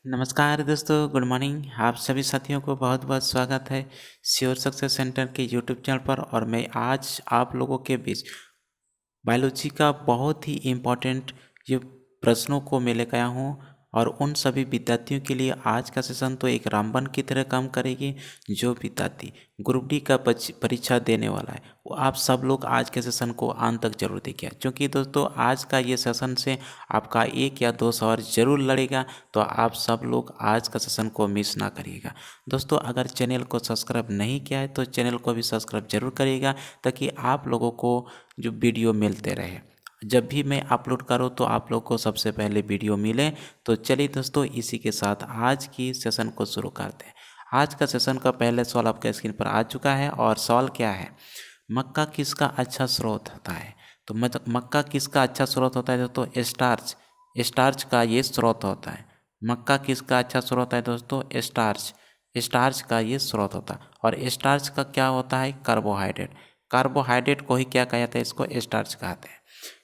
नमस्कार दोस्तों, good morning. आप सभी साथियों को बहुत बहुत स्वागत है श्योर सक्सेस सेंटर के यूट्यूब चैनल पर। और मैं आज आप लोगों के बीच बायोलॉजी का बहुत ही इम्पोर्टेंट ये प्रश्नों को मैं लेकर आया हूँ। और उन सभी विद्यार्थियों के लिए आज का सेशन तो एक रामबाण की तरह काम करेगी। जो विद्यार्थी ग्रुप डी का परीक्षा देने वाला है वो आप सब लोग आज के सेशन को अंत तक जरूर देखिए, क्योंकि दोस्तों आज का ये सेशन से आपका 1 या 2 सवाल जरूर लड़ेगा। तो आप सब लोग आज का सेशन को मिस ना करिएगा। दोस्तों, अगर चैनल को सब्सक्राइब नहीं किया है तो चैनल को भी सब्सक्राइब जरूर करिएगा, ताकि आप लोगों को जो वीडियो मिलते रहे, जब भी मैं अपलोड करूँ तो आप लोग को सबसे पहले वीडियो मिले। तो चलिए दोस्तों, इसी के साथ आज की सेशन को शुरू करते हैं। आज का सेशन का पहले सवाल आपके स्क्रीन पर आ चुका है और सवाल क्या है, मक्का किसका अच्छा स्रोत होता है। तो मक्का किसका अच्छा स्रोत होता है दोस्तों? स्टार्च। स्टार्च का ये स्रोत होता है। मक्का किसका अच्छा स्रोत है दोस्तों? स्टार्च। स्टार्च का ये स्रोत होता है। और स्टार्च का क्या होता है? कार्बोहाइड्रेट। कार्बोहाइड्रेट को ही क्या कहा जाता है? इसको स्टार्च कहते हैं।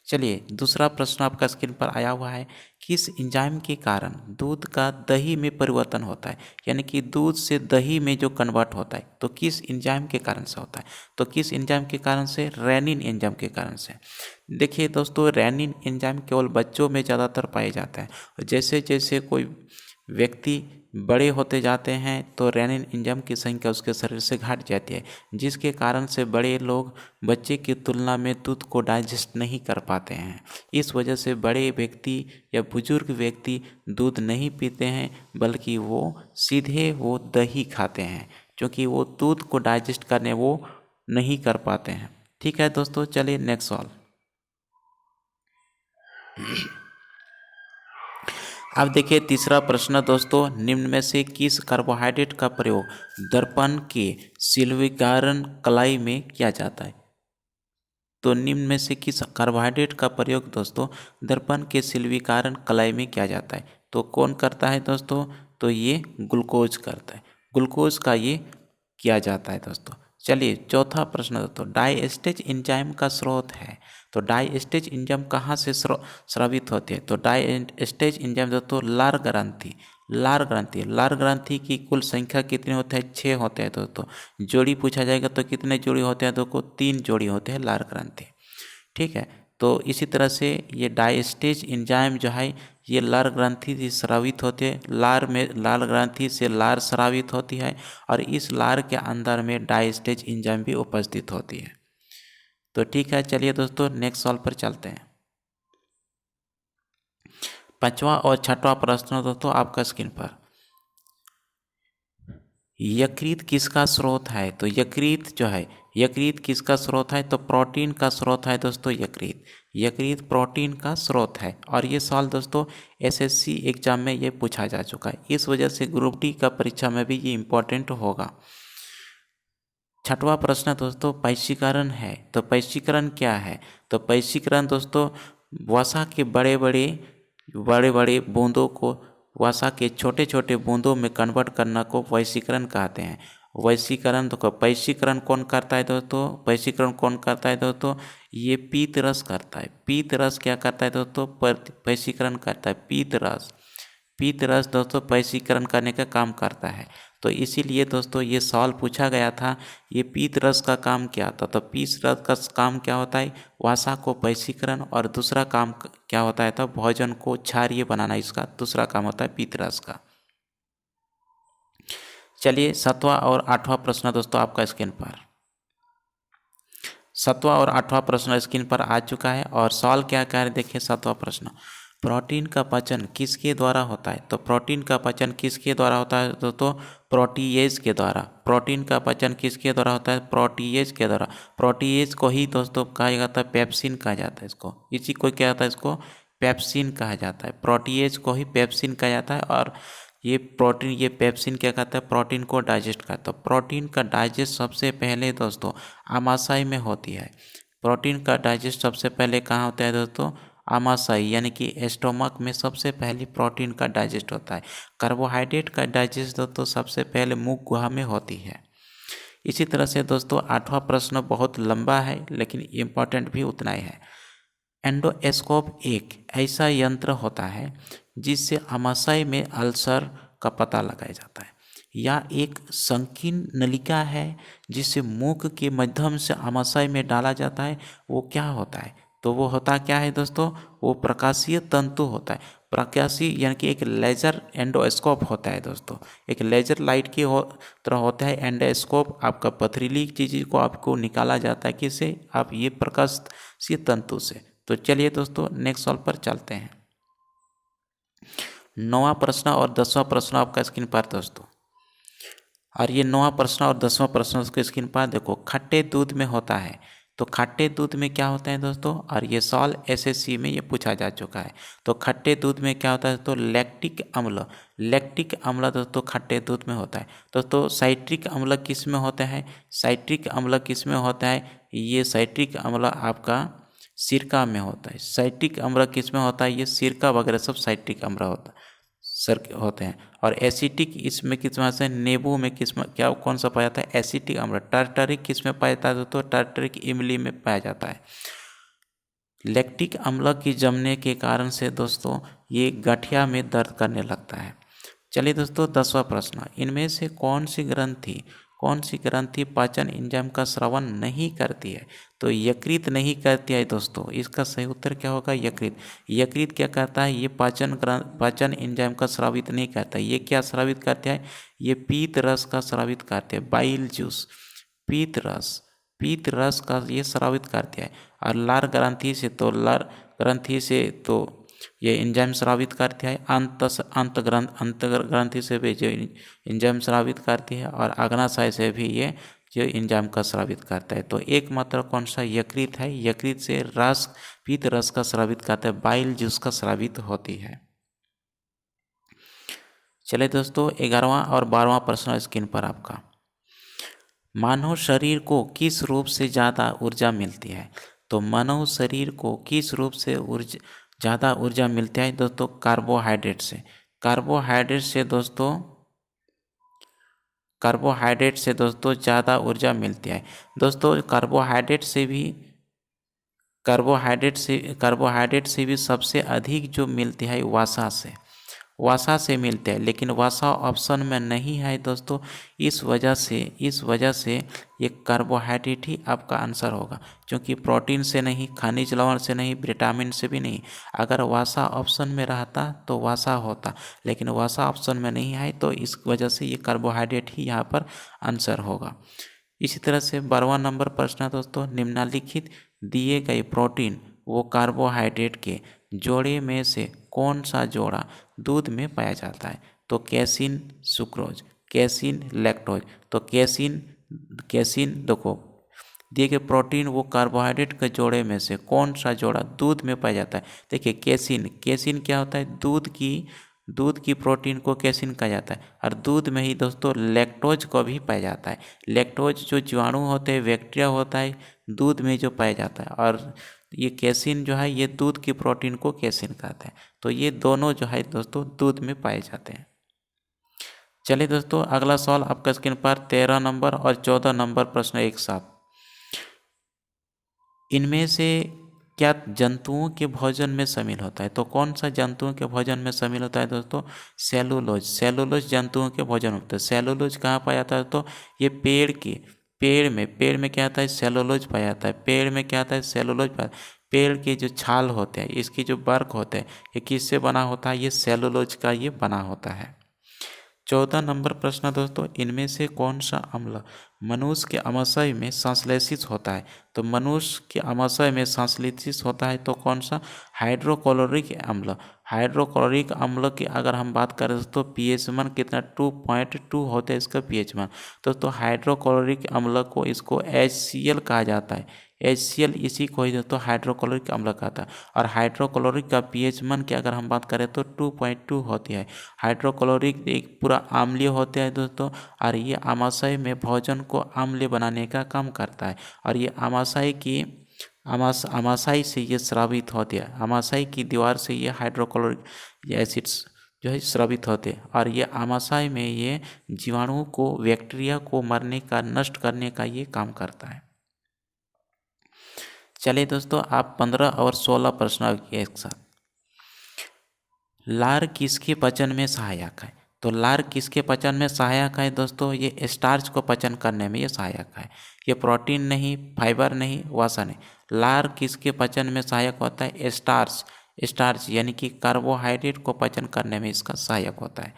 चलिए, दूसरा प्रश्न आपका स्क्रीन पर आया हुआ है, किस एंजाइम के कारण दूध का दही में परिवर्तन होता है। यानी कि दूध से दही में जो कन्वर्ट होता है, तो किस एंजाइम के कारण से होता है? तो किस एंजाइम के कारण से? रेनिन एंजाइम के कारण से। देखिए दोस्तों, रेनिन एंजाइम केवल बच्चों में ज़्यादातर पाए जाता है। और जैसे जैसे कोई व्यक्ति बड़े होते जाते हैं तो रेनिन एंजाइम की संख्या उसके शरीर से घट जाती है, जिसके कारण से बड़े लोग बच्चे की तुलना में दूध को डाइजेस्ट नहीं कर पाते हैं। इस वजह से बड़े व्यक्ति या बुजुर्ग व्यक्ति दूध नहीं पीते हैं, बल्कि वो सीधे वो दही खाते हैं, क्योंकि वो दूध को डाइजेस्ट करने वो नहीं कर पाते हैं। ठीक है दोस्तों, चलिए नेक्स्ट सवाल। अब देखिए तीसरा प्रश्न दोस्तों, निम्न में से किस कार्बोहाइड्रेट का प्रयोग दर्पण के सिल्वीकरण कलाई में किया जाता है। तो निम्न में से किस कार्बोहाइड्रेट का प्रयोग दोस्तों दर्पण के सिल्वीकरण कलाई में किया जाता है। तो कौन करता है दोस्तों? तो ये ग्लूकोज करता है। ग्लूकोज का ये किया जाता है दोस्तों। चलिए चौथा प्रश्न दोस्तों, डाइस्टेज एंजाइम का स्रोत है। तो डाइस्टेज एंजाइम कहाँ से स्रावित होते हैं? तो डाइस्टेज एंजाइम दोस्तों लार ग्रंथि। लार ग्रंथि की कुल संख्या कितने होते हैं? 6 होते हैं दोस्तों। जोड़ी पूछा जाएगा तो कितने जोड़ी होते हैं? दोस्तों 3 जोड़ी होते हैं लार ग्रंथि। ठीक है, तो इसी तरह से ये डाइस्टेज एंजाइम जो है ये लार ग्रंथि से स्रावित होते हैं। लार ग्रंथि से लार स्रावित होती है, और इस लार के अंदर में डाइस्टेज एंजाइम भी उपस्थित होती है। तो ठीक है, चलिए दोस्तों नेक्स्ट सवाल पर चलते हैं। पांचवा और छठवां प्रश्न दोस्तों आपका स्क्रीन पर, यकृत किसका स्रोत है। तो यकृत जो है, यकृत किसका स्रोत है? तो प्रोटीन का स्रोत है दोस्तों यकृत। यकृत प्रोटीन का स्रोत है। और ये सवाल दोस्तों एसएससी एग्जाम में ये पूछा जा चुका है, इस वजह से ग्रुप डी का परीक्षा में भी ये इम्पोर्टेंट होगा। छठवां प्रश्न दोस्तों पैशीकरण है। तो पैशीकरण क्या है? तो पैशीकरण दोस्तों वसा के बड़े बड़े बूंदों को वसा के छोटे छोटे बूंदों में कन्वर्ट करना को वैशीकरण कहते हैं। वैशीकरण तो पैशीकरण कौन करता है दोस्तों? पैशीकरण कौन करता है दोस्तों? ये पीत रस करता है। पीत रस क्या करता है दोस्तों? पैशीकरण करता है। पीत रस दोस्तों पैशीकरण करने का काम करता है। तो इसीलिए दोस्तों ये सवाल पूछा गया था, ये पीत रस का काम क्या था। तो पीत रस का काम क्या होता है? वसा को पैशीकरण, और दूसरा काम क्या होता है? तो भोजन को क्षारीय बनाना, इसका दूसरा काम होता है पीत रस का। चलिए सातवां और आठवां प्रश्न दोस्तों आपका स्क्रीन पर, सातवां और आठवां प्रश्न स्क्रीन पर आ चुका है। और सवाल क्या कह रहे देखिए सातवां प्रश्न, प्रोटीन का पाचन किसके द्वारा होता है। तो प्रोटीन का पाचन किसके द्वारा होता है दोस्तों? प्रोटीएज के द्वारा। प्रोटीन का पाचन किसके द्वारा होता है? प्रोटीएज के द्वारा। प्रोटीएज को ही दोस्तों कहा जाता है पेप्सिन कहा जाता है इसको। इसी को क्या होता है? इसको पेप्सिन कहा जाता है। प्रोटीएज को ही पेप्सिन कहा जाता है। और ये पेप्सिन क्या करता है? प्रोटीन को डाइजेस्ट करता है। प्रोटीन का डाइजेस्ट सबसे पहले दोस्तों आमाशय में होती है। प्रोटीन का डाइजेस्ट सबसे पहले कहाँ होता है दोस्तों? आमाशय यानी कि एस्टोमक में सबसे पहले प्रोटीन का डाइजेस्ट होता है। कार्बोहाइड्रेट का डाइजेस्ट दोस्तों सबसे पहले मुख गुहा में होती है। इसी तरह से दोस्तों आठवां प्रश्न बहुत लंबा है, लेकिन इम्पोर्टेंट भी उतना ही है। एंडोस्कोप एक ऐसा यंत्र होता है जिससे आमाशय में अल्सर का पता लगाया जाता है, या एक संकीर्ण नलिका है जिसे मुख के माध्यम से आमाशय में डाला जाता है। वो क्या होता है? तो वो होता क्या है दोस्तों? वो प्रकाशीय तंतु होता है। प्रकाशीय यानी कि एक लेजर एंडोस्कोप होता है दोस्तों, एक लेजर लाइट की तरह होता है एंडोस्कोप। आपका पथरीली चीज़ को आपको निकाला जाता है किससे? आप ये प्रकाशीय तंतु से। तो चलिए दोस्तों नेक्स्ट सवाल पर चलते हैं। 9वां प्रश्न और 10वां प्रश्न आपका स्क्रीन पर दोस्तों, और ये 9वां प्रश्न और 10वां प्रश्न उसके स्क्रीन पर देखो। खट्टे दूध में होता है, तो खट्टे दूध में क्या होता है दोस्तों? और ये सवाल एसएससी में ये पूछा जा चुका है। तो खट्टे दूध में क्या होता है दोस्तों? लैक्टिक अम्ल। लैक्टिक अम्ल दोस्तों खट्टे दूध में होता है। दोस्तों साइट्रिक अम्ल किस में होता है? साइट्रिक अम्ल किस में होता है? ये साइट्रिक अम्ल आपका सिरका में होता है। साइट्रिक अम्ल किस में होता है? ये सिरका वगैरह सब साइट्रिक अम्ल होता है होते हैं। और एसिटिक इसमें किस में से? नींबू में किस में क्या कौन सा पाया जाता है? एसिटिक अम्ल। टार्टरिक किस में पाया जाता है दोस्तों? टार्टरिक इमली में पाया जाता है। लैक्टिक अम्ल की जमने के कारण से दोस्तों ये गठिया में दर्द करने लगता है। चलिए दोस्तों 10वां प्रश्न, इनमें से कौन सी ग्रंथि पाचन एंजाइम का स्रावन नहीं करती है? तो यकृत नहीं करती है दोस्तों। इसका सही उत्तर क्या होगा? यकृत। यकृत क्या करता है? ये पाचन एंजाइम का स्रावित नहीं करता है। ये क्या स्रावित करता है? ये पीत रस का स्रावित करते हैं। बाइल जूस, पीत रस का ये स्रावित करते हैं। और लार ग्रंथि से तो ये एंजाइम स्रावित करती है। अंत ग्रंथि से भी जो एंजाइम स्रावित करती है, और अग्नाशय से भी ये जो एंजाइम का स्रावित करता है। तो एकमात्र कौन सा? यकृत है। यकृत से पीत रस का स्रावित करता है, बाइल जूस का स्रावित होती है। चलिए दोस्तों 11वां और 12वां प्रश्न स्क्रीन पर आपका। मानव शरीर को किस रूप से ज़्यादा ऊर्जा मिलती है? तो मानव शरीर को किस रूप से ज़्यादा ऊर्जा मिलती है दोस्तों? कार्बोहाइड्रेट से। कार्बोहाइड्रेट से दोस्तों ज़्यादा ऊर्जा मिलती है। दोस्तों कार्बोहाइड्रेट से भी सबसे अधिक जो मिलती है वसा से मिलते हैं, लेकिन वसा ऑप्शन में नहीं है दोस्तों। इस वजह से ये कार्बोहाइड्रेट ही आपका आंसर होगा, क्योंकि प्रोटीन से नहीं, खनिज लवण से नहीं, विटामिन से भी नहीं। अगर वसा ऑप्शन में रहता तो वसा होता, लेकिन वसा ऑप्शन में नहीं है, तो इस वजह से ये कार्बोहाइड्रेट ही यहाँ पर आंसर होगा। इसी तरह से 12वां नंबर प्रश्न है दोस्तों, निम्नलिखित दिए गए प्रोटीन वो कार्बोहाइड्रेट के जोड़े में से कौन सा जोड़ा दूध में पाया जाता है? तो कैसीन सुक्रोज, कैसीन लैक्टोज। तो कैसीन देखो दिए गए प्रोटीन वो कार्बोहाइड्रेट के जोड़े में से कौन सा जोड़ा दूध में पाया जाता है? देखिए कैसीन क्या होता है? दूध की प्रोटीन को कैसीन कहा जाता है। और दूध में ही दोस्तों लैक्टोज को भी पाया जाता है। लैक्टोज जो जीवाणु होते हैं, बैक्टीरिया होता है, दूध में जो पाया जाता है। और ये कैसीन जो है ये दूध की प्रोटीन को कैसीन कहते हैं। तो ये दोनों जो है दोस्तों दूध में पाए जाते हैं। चलिए दोस्तों अगला सवाल आपका स्क्रीन पर 13 नंबर और 14 नंबर प्रश्न एक साथ। इनमें से क्या जंतुओं के भोजन में शामिल होता है? तो कौन सा जंतुओं के भोजन में शामिल होता है दोस्तों? सेलुलोज जंतुओं के भोजन होता है। सेलुलोज कहाँ पाया जाता है? तो ये पेड़ में क्या आता है? सेलुलोज पाया जाता है। पेड़ में क्या आता है? सेलुलोज पाया। पेड़ के जो छाल होते हैं, इसकी जो बर्क होते हैं, ये किससे बना होता है? ये सेलुलोज का ये बना होता है। 14 नंबर प्रश्न दोस्तों, इनमें से कौन सा अम्ल मनुष्य के आमाशय में संश्लेषित होता है? तो मनुष्य के आमाशय में संश्लेषित होता है तो कौन सा? हाइड्रोक्लोरिक अम्ल। हाइड्रोक्लोरिक अम्ल की अगर हम बात करें तो pH मान कितना 2.2 होता है इसका pH मान। तो हाइड्रोक्लोरिक अम्ल को इसको HCl कहा जाता है। HCl इसी को ही दोस्तों हाइड्रोक्लोरिक अम्ल कहता है। और हाइड्रोक्लोरिक का pH मान की अगर हम बात करें तो 2.2 होती है। हाइड्रोक्लोरिक एक पूरा अम्लीय होता है दोस्तों, और ये आमाशय में भोजन को अम्लीय बनाने का काम करता है। और ये आमाशय से ये स्रावित होते हैं। आमाशय की दीवार से ये हाइड्रोक्लोरिक एसिड्स जो है स्रावित होते हैं, और ये आमाशय में ये जीवाणुओं को, बैक्टीरिया को मरने का, नष्ट करने का ये काम करता है। चलिए दोस्तों, आप 15 और 16 प्रश्न एक साथ। लार किसके पचन में सहायक है? तो लार किसके पचन में सहायक है दोस्तों? ये स्टार्च को पचन करने में ये सहायक है। ये प्रोटीन नहीं, फाइबर नहीं, वसा नहीं। लार किसके पचन में सहायक होता है? स्टार्च। स्टार्च यानी कि कार्बोहाइड्रेट को पचन करने में इसका सहायक होता है।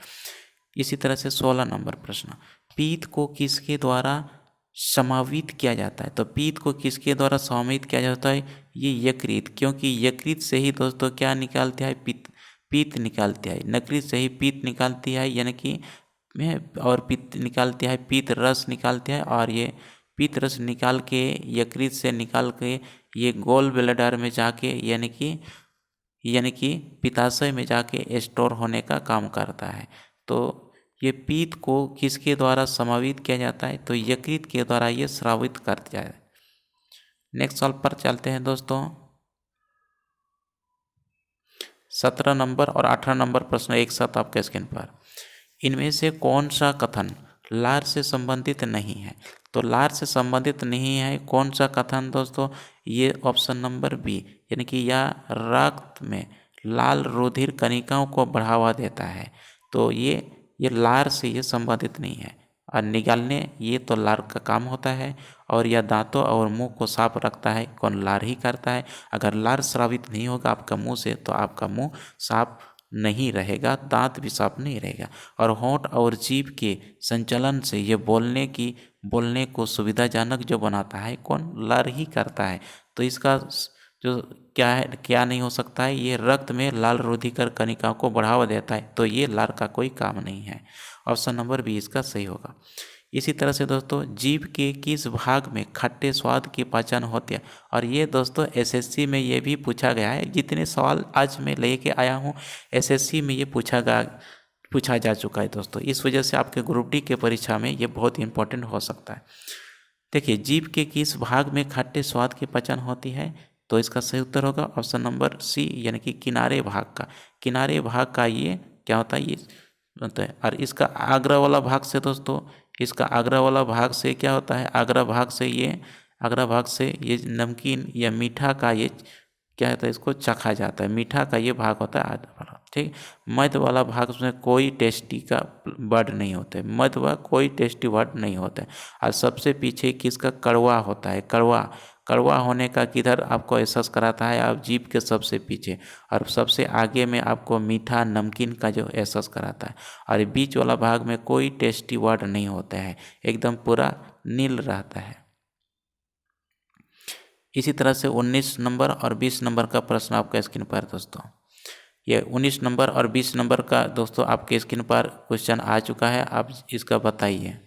इसी तरह से 16 नंबर प्रश्न, पीत को किसके द्वारा समावित किया जाता है? तो पीत को किसके द्वारा समावित किया जाता है? ये यकृत, क्योंकि यकृत से ही दोस्तों क्या निकालते हैं? पीत निकालती है। यकृत से ही पीत निकालती है, यानी कि और पीत निकालती है, पीत रस निकालती है, और ये पीत रस निकाल के यकृत से निकाल के ये गोल ब्लैडर में जाके यानी कि पित्ताशय में जाके स्टोर होने का काम करता है। तो ये पीत को किसके द्वारा समावित किया जाता है? तो यकृत के द्वारा ये स्रावित कर दिया जाए। नेक्स्ट सवाल पर चलते हैं दोस्तों। 17 नंबर और 18 नंबर प्रश्न एक साथ आपके स्क्रीन पर। इनमें से कौन सा कथन लार से संबंधित नहीं है? तो लार से संबंधित नहीं है कौन सा कथन दोस्तों? ये ऑप्शन नंबर बी, यानी कि यह रक्त में लाल रुधिर कणिकाओं को बढ़ावा देता है। तो ये लार से ये संबंधित नहीं है। और निकालने ये तो लार का काम होता है, और यह दांतों और मुंह को साफ रखता है कौन? लार ही करता है। अगर लार स्रावित नहीं होगा आपका मुंह से तो आपका मुंह साफ नहीं रहेगा, दांत भी साफ नहीं रहेगा। और होंठ और जीभ के संचलन से ये बोलने को सुविधाजनक जो बनाता है कौन? लार ही करता है। तो इसका जो क्या है, क्या नहीं हो सकता है? ये रक्त में लाल रुधिर कणिकाओं को बढ़ावा देता है, तो ये लार का कोई काम नहीं है। ऑप्शन नंबर बी इसका सही होगा। इसी तरह से दोस्तों, जीभ के किस भाग में खट्टे स्वाद की पहचान होती है? और ये दोस्तों एसएससी में ये भी पूछा गया है। जितने सवाल आज मैं लेके आया हूँ एसएससी में ये पूछा जा चुका है दोस्तों। इस वजह से आपके ग्रुप डी के परीक्षा में ये बहुत इंपॉर्टेंट हो सकता है। देखिए, जीभ के किस भाग में खट्टे स्वाद की पहचान होती है? तो इसका सही उत्तर होगा ऑप्शन नंबर सी, यानी कि किनारे भाग का। किनारे भाग का ये क्या होता है? ये होता है। और इसका आग्रा वाला भाग से दोस्तों, इसका आग्रा वाला भाग से क्या होता है? आग्रा भाग से ये नमकीन या मीठा का ये क्या होता है? इसको चखा जाता है। मीठा का ये भाग होता है आधा वाला, ठीक। मध्य वाला भाग में कोई टेस्टी का वर्ड नहीं होता है। मध्य वाला कोई टेस्टी वर्ड नहीं होता है। और सबसे पीछे किसका? कड़वा होता है। कड़वा होने का किधर आपको एहसास कराता है? आप जीभ के सबसे पीछे। और सबसे आगे में आपको मीठा नमकीन का जो एहसास कराता है। और बीच वाला भाग में कोई टेस्टी वर्ड नहीं होता है, एकदम पूरा नील रहता है। इसी तरह से 19 नंबर और 20 नंबर का प्रश्न आपका स्क्रीन पर दोस्तों। ये 19 नंबर और 20 नंबर का दोस्तों आपके स्क्रीन पर क्वेश्चन आ चुका है। आप इसका बताइए।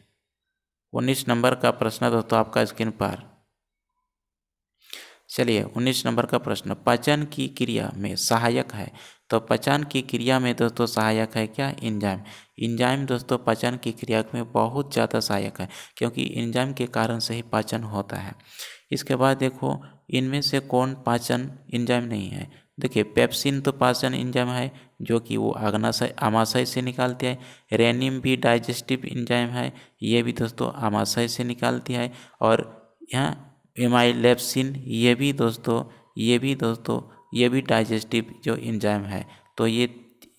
19 नंबर का प्रश्न दोस्तों आपका स्क्रीन पर। चलिए, 19 नंबर का प्रश्न, पाचन की क्रिया में सहायक है। तो पाचन की क्रिया में दोस्तों सहायक है क्या? एंजाइम। एंजाइम दोस्तों पाचन की क्रिया में बहुत ज़्यादा सहायक है, क्योंकि एंजाइम के कारण से ही पाचन होता है। इसके बाद देखो, इनमें से कौन पाचन एंजाइम नहीं है? देखिए, पेप्सिन तो पाचन एंजाइम है, जो कि वो आमाशय से निकालती है। रेनिम भी डाइजेस्टिव एंजाइम है, ये भी दोस्तों आमाशय से निकालती है। और यहाँ एमाइलेप्सिन ये भी डाइजेस्टिव जो एंजाइम है। तो ये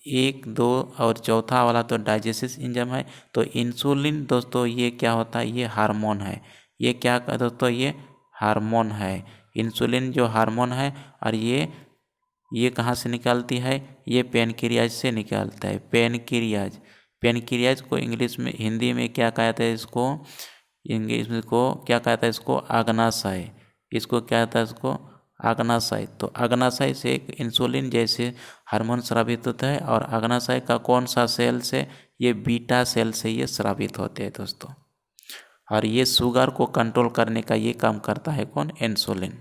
1, 2 और चौथा वाला तो डाइजेस्टिव एंजाइम है। तो इंसुलिन दोस्तों ये क्या होता है? ये हार्मोन है। ये क्या दोस्तों? ये हार्मोन है। इंसुलिन जो हार्मोन है, और ये कहाँ से निकालती है? ये पैनक्रियाज से निकालता है। पैनक्रियाज को इंग्लिश में, हिंदी में क्या कहते हैं इसको? इंग्लिश में को क्या कहता है? इसको अग्नाशय। इसको क्या कहता है? इसको अग्नाशय। तो अग्नाशय से एक इंसुलिन जैसे हार्मोन स्रावित होता है। और अग्नाशय का कौन सा सेल से? ये बीटा सेल से ये स्रावित होते हैं दोस्तों। और ये शुगर को कंट्रोल करने का ये काम करता है कौन? इंसुलिन।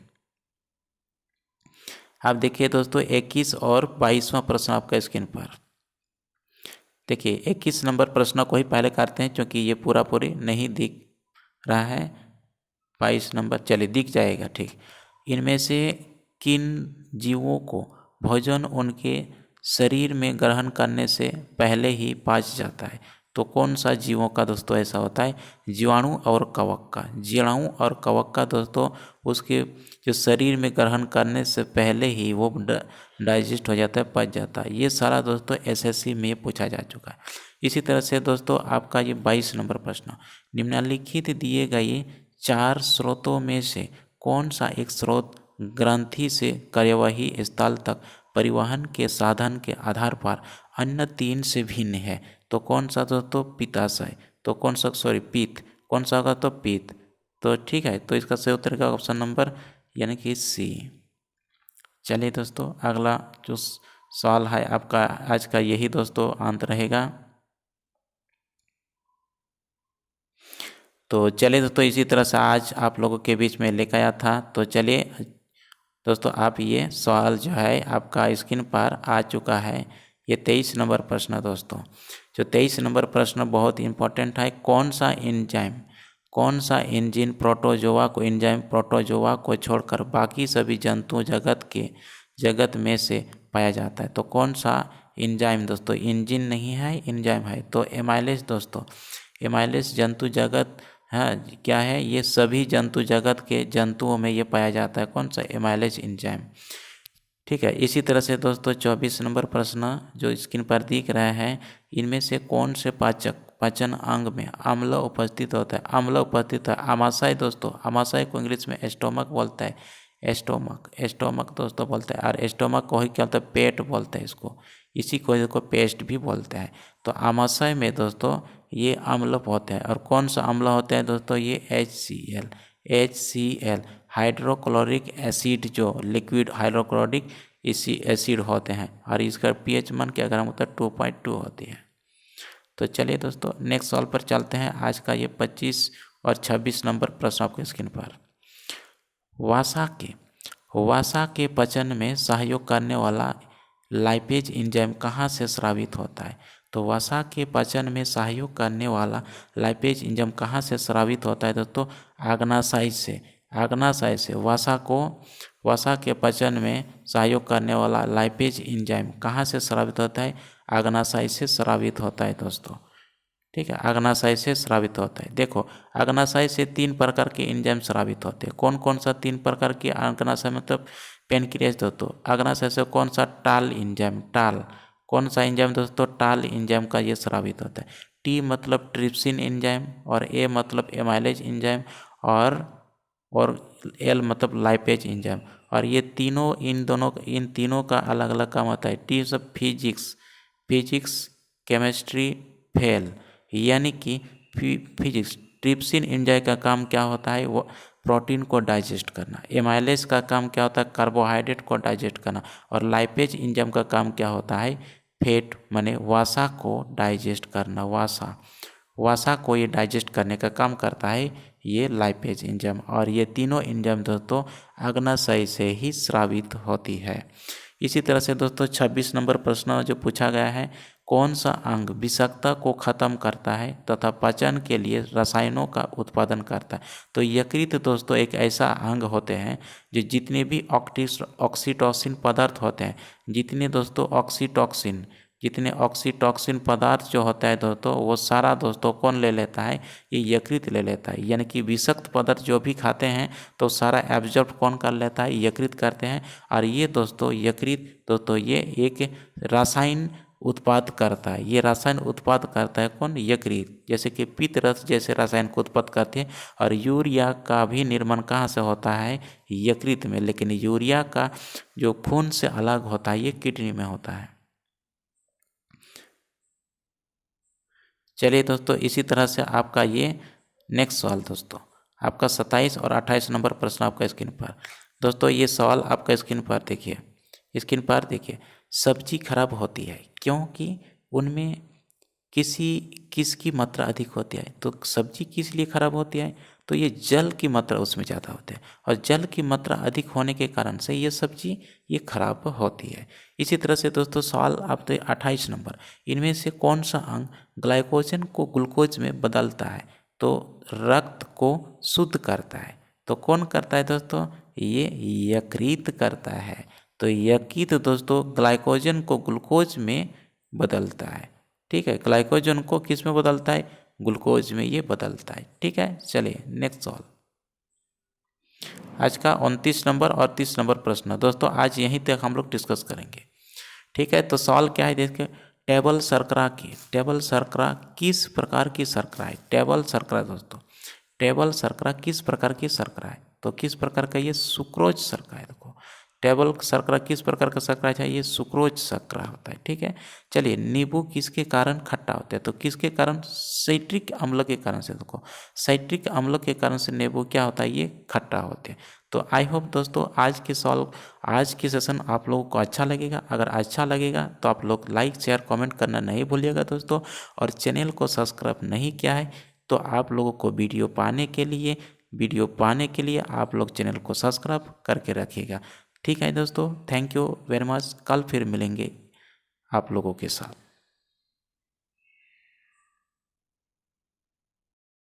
आप देखिए दोस्तों, 21 और 22वां प्रश्न आपका स्क्रीन पर। देखिए, 21 नंबर प्रश्न को ही पहले करते हैं, क्योंकि ये पूरी नहीं दिख रहा है। 22 नंबर चलिए दिख जाएगा, ठीक। इनमें से किन जीवों को भोजन उनके शरीर में ग्रहण करने से पहले ही पच जाता है? तो कौन सा जीवों का दोस्तों ऐसा होता है? जीवाणु और कवक का। जीवाणु और कवक का दोस्तों उसके जो शरीर में ग्रहण करने से पहले ही वो डाइजेस्ट हो जाता है, पच जाता है। ये सारा दोस्तों एसएससी में पूछा जा चुका है। इसी तरह से दोस्तों आपका ये 22 नंबर प्रश्न, निम्नलिखित दिए गए 4 स्रोतों में से कौन सा एक स्रोत ग्रंथि से कार्यवाही स्थल तक परिवहन के साधन के आधार पर अन्य 3 से भिन्न है? तो कौन सा दोस्तों? पित्ताशय। तो कौन सा, सॉरी पित्त, कौन सा होगा? तो पित्त। तो ठीक है, तो इसका सही उत्तर का ऑप्शन नंबर यानी कि सी। चलिए दोस्तों अगला जो सवाल है आपका आज का यही दोस्तों अंत रहेगा। तो चलिए दोस्तों इसी तरह से आज आप लोगों के बीच में लेकर आया था। तो चलिए दोस्तों आप ये सवाल जो है आपका स्क्रीन पर आ चुका है, ये 23 नंबर प्रश्न दोस्तों। जो 23 नंबर प्रश्न बहुत इंपॉर्टेंट है। कौन सा एंजाइम, कौन सा एंजाइम प्रोटोजोआ को छोड़कर बाकी सभी जंतु जगत में से पाया जाता है? तो कौन सा एंजाइम दोस्तों? एंजिन नहीं है, एंजाइम है। तो एमाइलेज दोस्तों, एमाइलेज जंतु जगत है क्या है? ये सभी जंतु जगत के जंतुओं में ये पाया जाता है। कौन सा? Amylase enzyme. ठीक है, इसी तरह से दोस्तों 24 नंबर प्रश्न जो स्क्रीन पर दिख रहा है, इनमें से कौन से पाचन अंग में अम्ल उपस्थित होता है? अम्ल उपस्थित है आमाशय दोस्तों। आमाशय को इंग्लिश में एस्टोमक बोलता है। एस्टोमक दोस्तों बोलते हैं। और एस्टोमक को ही क्या बोलते हैं? पेट बोलते हैं इसको। इसी को पेस्ट भी बोलते हैं। तो आमाशय में दोस्तों ये अम्ल होते हैं। और कौन सा अम्ल होते हैं दोस्तों? ये HCl हाइड्रोक्लोरिक एसिड, जो लिक्विड हाइड्रोक्लोरिक एसिड होते हैं। और इसका pH मान की अगर हम होता है 2.2 होती है। तो चलिए दोस्तों नेक्स्ट सवाल पर चलते हैं। आज का ये 25 और 26 नंबर प्रश्न आपके स्क्रीन पर। वसा के पचन में सहयोग करने वाला लाइपेज एंजाइम कहाँ से स्रावित होता है? तो वसा के पचन में सहयोग करने वाला लाइपेज एंजाइम कहाँ से स्रावित होता है दोस्तों? अग्नाशय से। अग्नाशय से वसा के पचन में सहयोग करने वाला लाइपेज एंजाइम कहाँ से स्रावित होता है? अग्नाशय से स्रावित होता है दोस्तों। ठीक है, अग्नाशय से स्रावित होता है। देखो अग्नाशय से 3 प्रकार के एंजाइम स्रावित होते हैं। कौन कौन सा 3 प्रकार के? अग्नाशय मतलब पेनक्रियाज दोस्तों। अग्नाशय से कौन सा? टाल एंजाइम। टाल कौन सा एंजाइम दोस्तों? टाल एंजाइम का ये स्रावित होता है। टी मतलब ट्रिप्सिन एंजाइम, और ए मतलब एमाइलेज एंजाइम, और एल मतलब लाइपेज एंजाइम। और ये तीनों इन तीनों का अलग अलग काम होता है। टी सब फिजिक्स केमिस्ट्री फेल, यानी कि फिजिक्स। ट्रिप्सिन एंजाइम का काम क्या होता है? वो प्रोटीन को डाइजेस्ट करना। एमाइलेज का काम क्या होता है? कार्बोहाइड्रेट को डाइजेस्ट करना। और लाइपेज एंजाइम का काम क्या होता है? फैट माने वसा को डाइजेस्ट करना। वसा को ये डाइजेस्ट करने का काम करता है ये लाइपेज एंजाइम। और ये तीनों एंजाइम दोस्तों अग्नाशय से ही स्रावित होती है। इसी तरह से दोस्तों 26 नंबर प्रश्न जो पूछा गया है, कौन सा अंग विषाक्तता को खत्म करता है तथा पचन के लिए रसायनों का उत्पादन करता है? तो यकृत दोस्तों एक ऐसा अंग होते हैं जो जितने भी ऑक्सीटोसिन पदार्थ होते हैं, जितने ऑक्सीटोसिन पदार्थ जो होता है दोस्तों, वो सारा दोस्तों कौन ले लेता है? ये यकृत ले लेता है। यानी कि विषाक्त पदार्थ जो भी खाते हैं तो सारा एब्जॉर्ब कौन कर लेता है? यकृत करते हैं। और ये दोस्तों यकृत दोस्तों ये एक रासायन उत्पाद करता है। ये रसायन उत्पाद करता है कौन? यकृत। जैसे कि पित्त रस जैसे रसायन को उत्पाद करते हैं। और यूरिया का भी निर्माण कहाँ से होता है? यकृत में। लेकिन यूरिया का जो खून से अलग होता है ये किडनी में होता है। चलिए दोस्तों इसी तरह से आपका ये नेक्स्ट सवाल दोस्तों आपका 27 और 28 नंबर प्रश्न आपका स्क्रीन पर। दोस्तों ये सवाल आपका स्क्रीन पर देखिए। सब्जी खराब होती है क्योंकि उनमें किसकी मात्रा अधिक होती है? तो सब्जी किस लिए खराब होती है? तो ये जल की मात्रा उसमें ज़्यादा होती है। और जल की मात्रा अधिक होने के कारण से ये सब्जी ये खराब होती है। इसी तरह से दोस्तों सवाल आपके 28 नंबर, इनमें से कौन सा अंग ग्लाइकोजन को ग्लूकोज में बदलता है? तो रक्त को शुद्ध करता है। तो कौन करता है दोस्तों? ये यकृत करता है। तो यकृत दोस्तों ग्लाइकोजन को ग्लूकोज में बदलता है। ठीक है, ग्लाइकोजन को किस में बदलता है, ग्लूकोज में ये बदलता है। ठीक है, चलिए नेक्स्ट सवाल। आज का 29 नंबर और 30 नंबर प्रश्न दोस्तों आज यहीं तक हम लोग डिस्कस करेंगे। ठीक है, तो सवाल क्या है देखिए, टेबल शर्करा किस प्रकार की शर्करा है। टेबल शर्करा दोस्तों, टेबल शर्करा किस प्रकार की शर्करा है, तो किस प्रकार का ये सुक्रोज शर्करा है। देखो टेबल शर्करा किस प्रकार का शर्करा है, ये सुक्रोज शर्करा होता है। ठीक है, चलिए नींबू किसके कारण खट्टा होता है, तो किसके कारण, साइट्रिक अम्ल के कारण से। देखो साइट्रिक अम्ल के कारण से नींबू क्या होता है, ये खट्टा होते हैं। तो आई होप दोस्तों आज की सेशन आप लोगों को अच्छा लगेगा। अगर अच्छा लगेगा तो आप लोग लाइक शेयर कमेंट करना नहीं भूलिएगा दोस्तों। और चैनल को सब्सक्राइब नहीं किया है तो आप लोगों को वीडियो पाने के लिए आप लोग चैनल को सब्सक्राइब करके रखिएगा। ठीक है दोस्तों, थैंक यू वेरी मच। कल फिर मिलेंगे आप लोगों के साथ।